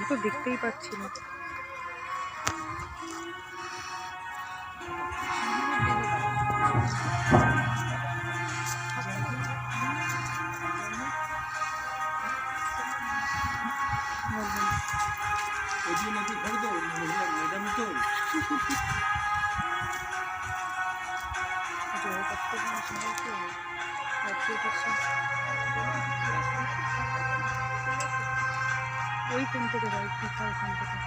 তো দেখতেই পাচ্ছি না। ওইখান থেকে বাইক দেখা ওখান থেকে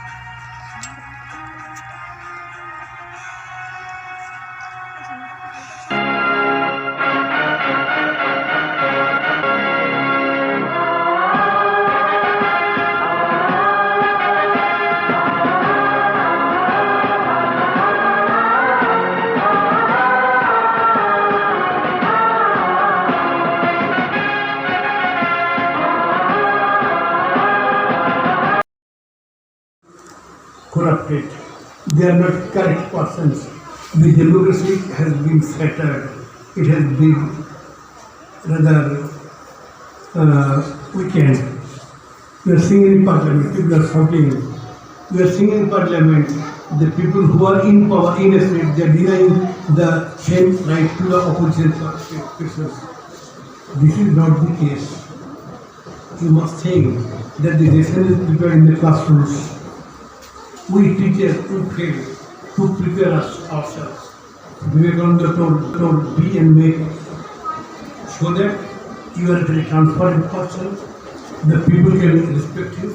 corrupted. They are not correct persons. The democracy has been scattered. It has been rather weakened. We are seeing in parliament, people are shouting. We are seeing in parliament the people who are in power, in a state, they are denying the same right to the opposition persons. This is not the case. You must think that the lesson is prepared in the classrooms. We teachers we fail to prepare ourselves. Vivekananda told be and make, so that you are a very transparent person, the people can respect you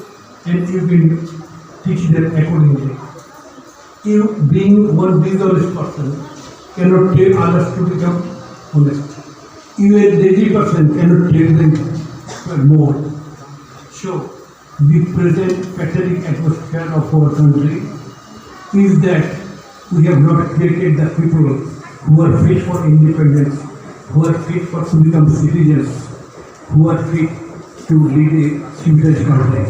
and you can teach them accordingly. You being one dishonest person cannot tell others to become honest. You a lazy person cannot tell them more. So the present pathetic atmosphere of our country is that we have not created the people who are fit for independence, who are fit for to become citizens, who are fit to lead a civilized country.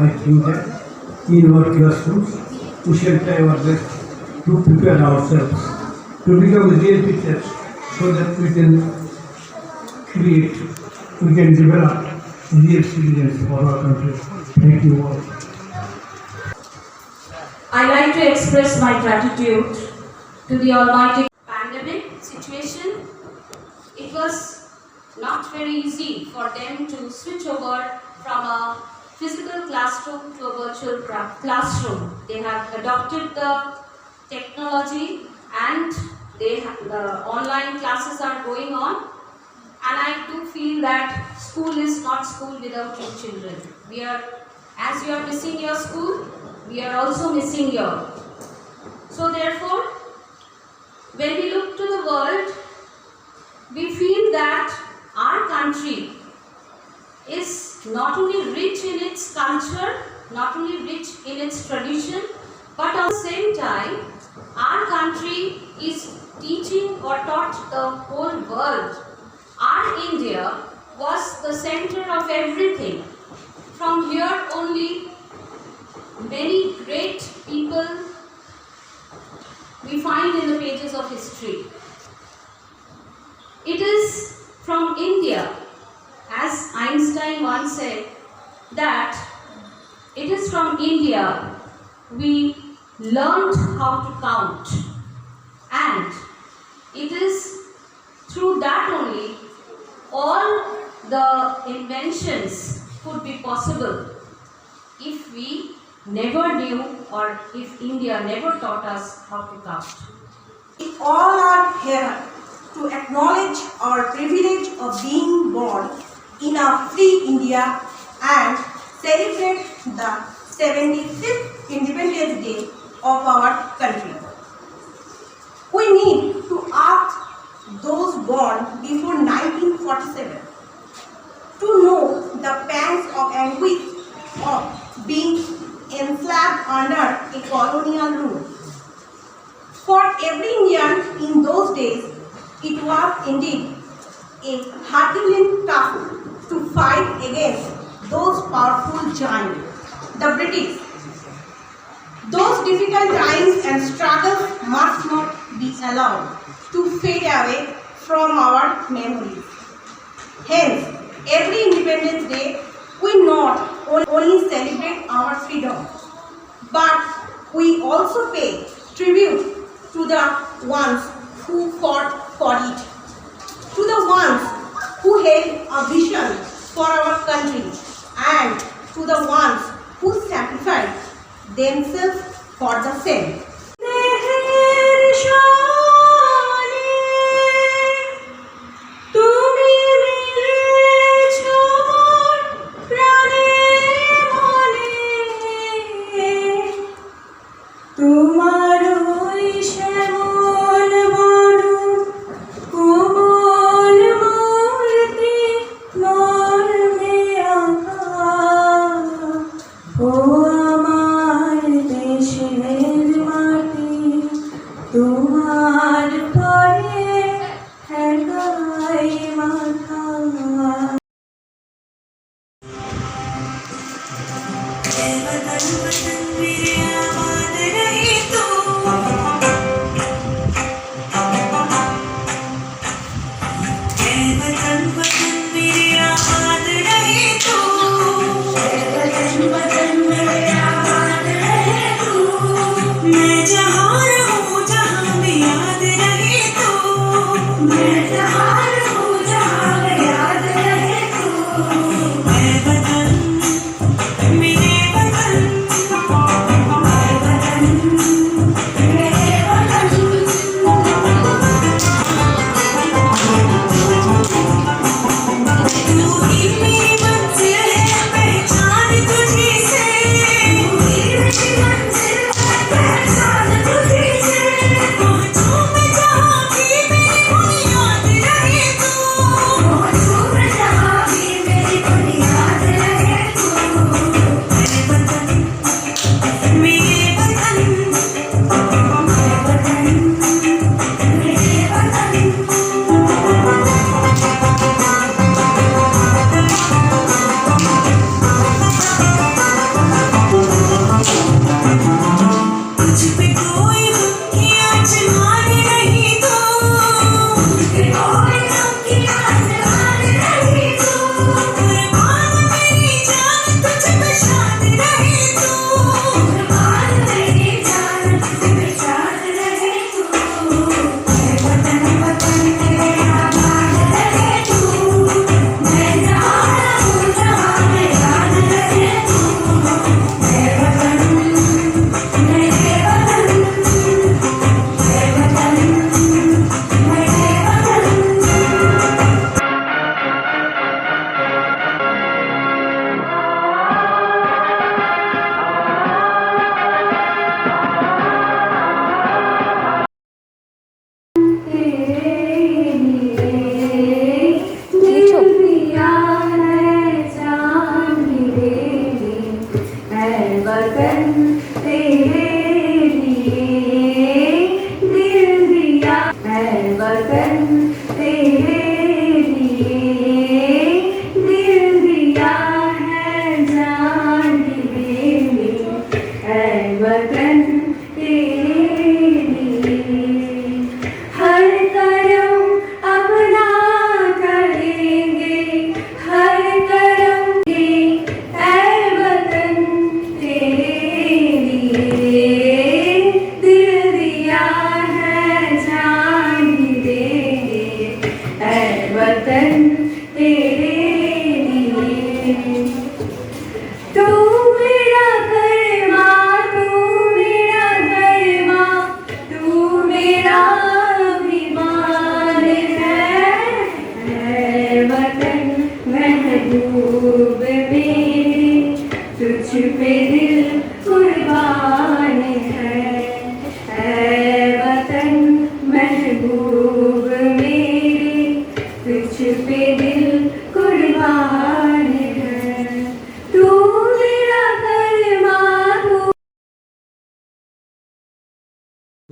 I think that in our classrooms we shall try our best to prepare ourselves to become real teachers so that we can develop real citizens for our country. Thank you all. I like to express my gratitude to the Almighty. Pandemic situation, it was not very easy for them to switch over from a physical classroom to a virtual classroom. They have adopted the technology and the online classes are going on. And I do feel that school is not school without your children. As you are missing your school, we are also missing your. So therefore, when we look to the world, we feel that our country is not only rich in its culture, not only rich in its tradition, but at the same time, our country is teaching or taught the whole world. Our India was the center of everything. From here only many great people we find in the pages of history. It is from India, as Einstein once said, that it is from India we learned how to count, and it is through that only all the inventions could be possible. If we never knew or if India never taught us how to count. We all are here to acknowledge our privilege of being born in a free India and celebrate the 75th Independence Day of our country. We need to ask those born before 1947 to know the pangs of anguish of being enslaved under a colonial rule. For every Indian in those days, it was indeed a herculean task to fight against those powerful giants, the British. Those difficult times and struggles must not be allowed to fade away from our memories. Hence, every Independence Day we not only celebrate our freedom, but we also pay tribute to the ones who fought for it, to the ones who held a vision for our country, and to the ones who sacrificed themselves for the same.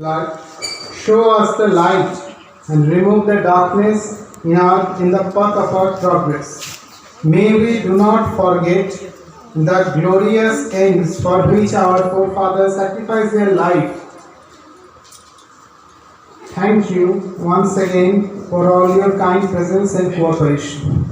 Lord, show us the light and remove the darkness in the path of our progress. May we do not forget the glorious ends for which our forefathers sacrificed their life. Thank you once again for all your kind presence and cooperation.